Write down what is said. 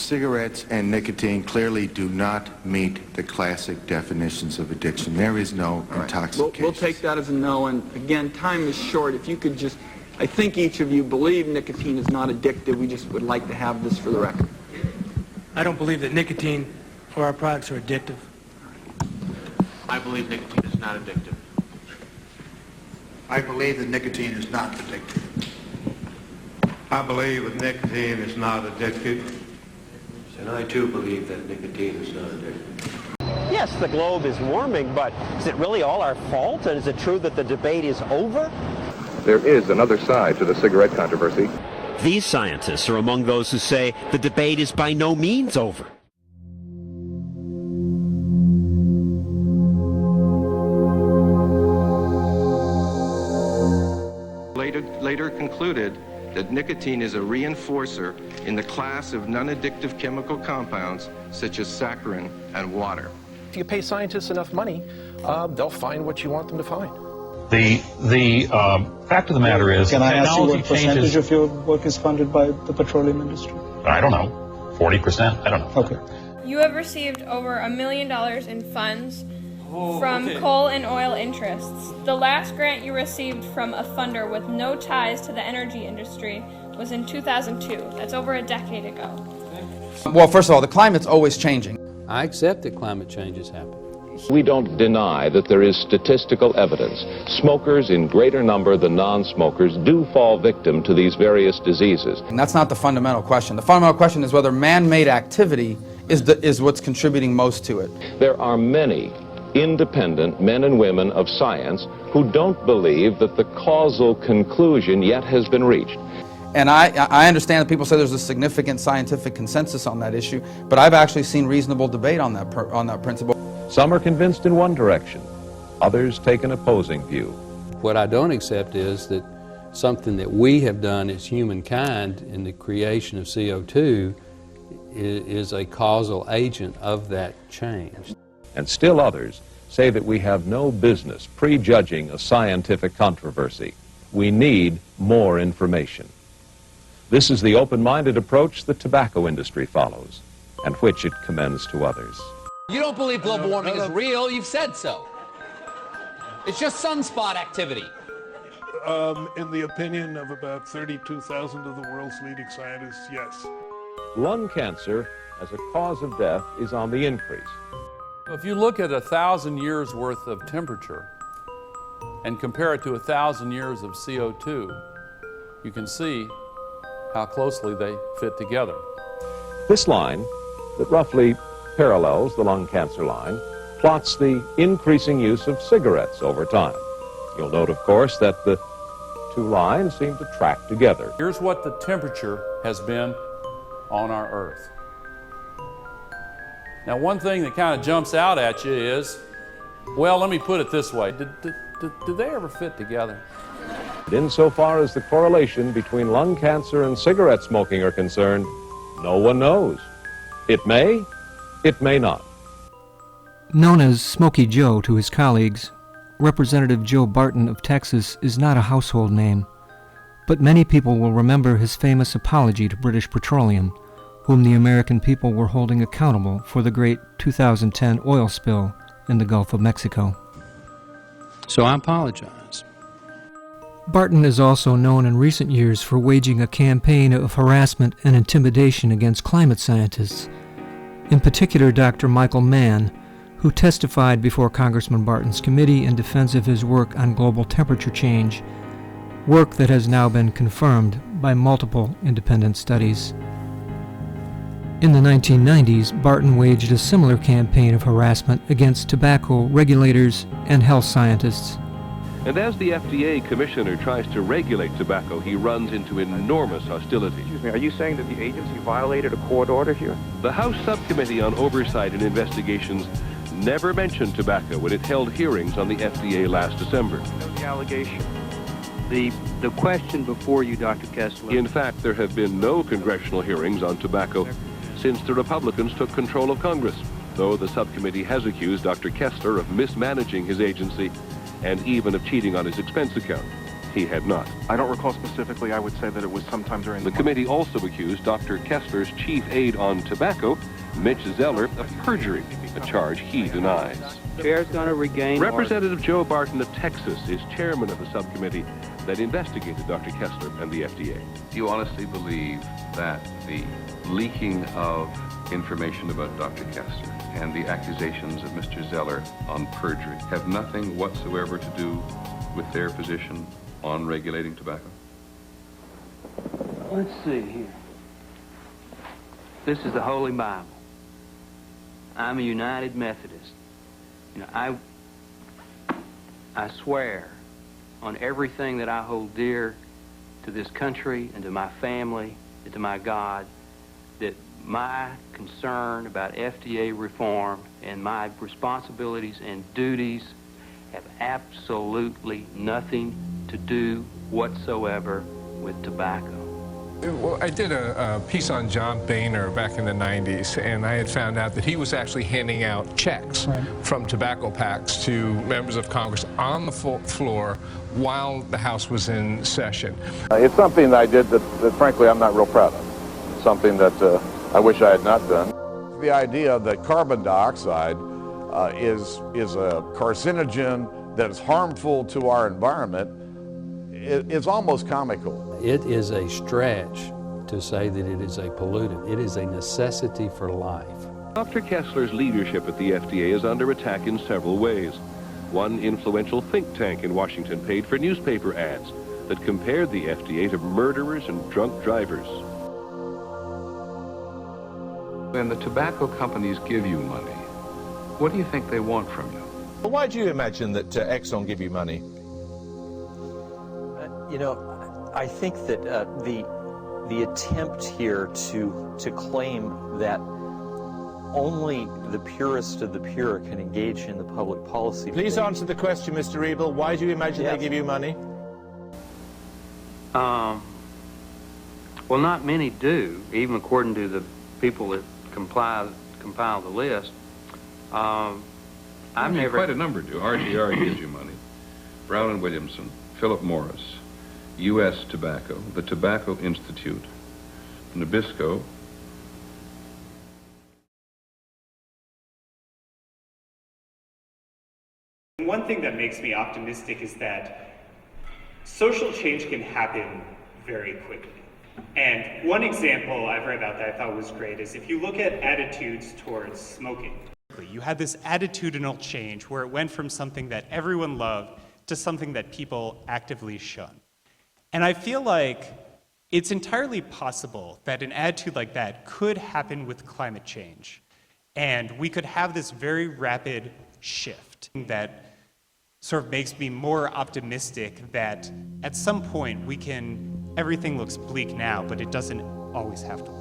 Cigarettes and nicotine clearly do not meet the classic definitions of addiction. There is no intoxication. We'll take that as a no, and again, time is short. If you could just, I think each of you believe nicotine is not addictive. We just would like to have this for the record. I don't believe that nicotine or our products are addictive. I believe nicotine is not addictive. I believe that nicotine is not addictive. I believe that nicotine is not addictive. And I too believe that nicotine is not addictive. Yes, the globe is warming, but is it really all our fault? And is it true that the debate is over? There is another side to the cigarette controversy. These scientists are among those who say the debate is by no means over. Later concluded that nicotine is a reinforcer in the class of non-addictive chemical compounds such as saccharin and water. If you pay scientists enough money, they'll find what you want them to find. The fact of the matter is, can I ask you what percentage of your work is funded by the petroleum industry? I don't know, 40%. I don't know. Okay. You have received over $1 million in funds from coal and oil interests. The last grant you received from a funder with no ties to the energy industry was in 2002. That's over a decade ago. Well, first of all, the climate's always changing. I accept that climate change is happening. We don't deny that there is statistical evidence. Smokers in greater number than non-smokers do fall victim to these various diseases. And that's not the fundamental question. The fundamental question is whether man-made activity is what's contributing most to it. There are many independent men and women of science who don't believe that the causal conclusion yet has been reached. And I understand that people say there's a significant scientific consensus on that issue, but I've actually seen reasonable debate on that principle. Some are convinced in one direction, others take an opposing view. What I don't accept is that something that we have done as humankind in the creation of CO2 is a causal agent of that change. And still others say that we have no business prejudging a scientific controversy. We need more information. This is the open-minded approach the tobacco industry follows, and which it commends to others. You don't believe global warming is real, you've said so. It's just sunspot activity. In the opinion of about 32,000 of the world's leading scientists, yes. Lung cancer as a cause of death is on the increase. If you look at 1,000 years worth of temperature and compare it to 1,000 years of CO2, you can see how closely they fit together. This line, that roughly parallels the lung cancer line, plots the increasing use of cigarettes over time. You'll note, of course, that the two lines seem to track together. Here's what the temperature has been on our Earth. Now, one thing that kind of jumps out at you is, well, let me put it this way. Did they ever fit together? Insofar as the correlation between lung cancer and cigarette smoking are concerned, no one knows. It may not. Known as Smoky Joe to his colleagues, Representative Joe Barton of Texas is not a household name, but many people will remember his famous apology to British Petroleum, whom the American people were holding accountable for the great 2010 oil spill in the Gulf of Mexico. So I apologize. Barton is also known in recent years for waging a campaign of harassment and intimidation against climate scientists, in particular Dr. Michael Mann, who testified before Congressman Barton's committee in defense of his work on global temperature change, work that has now been confirmed by multiple independent studies. In the 1990s, Barton waged a similar campaign of harassment against tobacco regulators and health scientists. And as the FDA commissioner tries to regulate tobacco, he runs into enormous hostility. Excuse me, are you saying that the agency violated a court order here? The House Subcommittee on Oversight and Investigations never mentioned tobacco when it held hearings on the FDA last December. The allegation. The question before you, Dr. Kessler. In fact, there have been no congressional hearings on tobacco since the Republicans took control of Congress, though the subcommittee has accused Dr. Kessler of mismanaging his agency and even of cheating on his expense account. he had not. I don't recall specifically. I would say that it was sometime during The committee also accused Dr. Kessler's chief aide on tobacco, Mitch Zeller, of perjury, a charge he denies. Chair's going to regain Representative Joe Barton of Texas is chairman of the subcommittee that investigated Dr. Kessler and the FDA. Do you honestly believe that the leaking of information about Dr. Kessler and the accusations of Mr. Zeller on perjury have nothing whatsoever to do with their position on regulating tobacco? Let's see here. This is the Holy Bible. I'm a United Methodist. You know, I swear on everything that I hold dear to this country and to my family and to my God that my concern about FDA reform and my responsibilities and duties have absolutely nothing to do whatsoever with tobacco. Well, I did a piece on John Boehner back in the 90s, and I had found out that he was actually handing out checks from tobacco packs to members of Congress on the floor while the House was in session. It's something that I did that frankly, I'm not real proud of. It's something that I wish I had not done. The idea that carbon dioxide is a carcinogen that is harmful to our environment is almost comical. It is a stretch to say that it is a pollutant. It is a necessity for life. Dr. Kessler's leadership at the FDA is under attack in several ways. One influential think tank in Washington paid for newspaper ads that compared the FDA to murderers and drunk drivers. When the tobacco companies give you money, what do you think they want from you? Well, why do you imagine that Exxon give you money? You know, I think that the attempt here to claim that only the purest of the pure can engage in the public policy. Please answer the question, Mr. Ebel. Why do you imagine they give you money? Well, not many do, even according to the people that compile the list. I've never. Quite a number do. RGR gives you money. Brown and Williamson, Philip Morris, U.S. Tobacco, the Tobacco Institute, Nabisco. One thing that makes me optimistic is that social change can happen very quickly. And one example I've read about that I thought was great is if you look at attitudes towards smoking. You had this attitudinal change where it went from something that everyone loved to something that people actively shun. And I feel like it's entirely possible that an attitude like that could happen with climate change. And we could have this very rapid shift that sort of makes me more optimistic that at some point everything looks bleak now, but it doesn't always have to.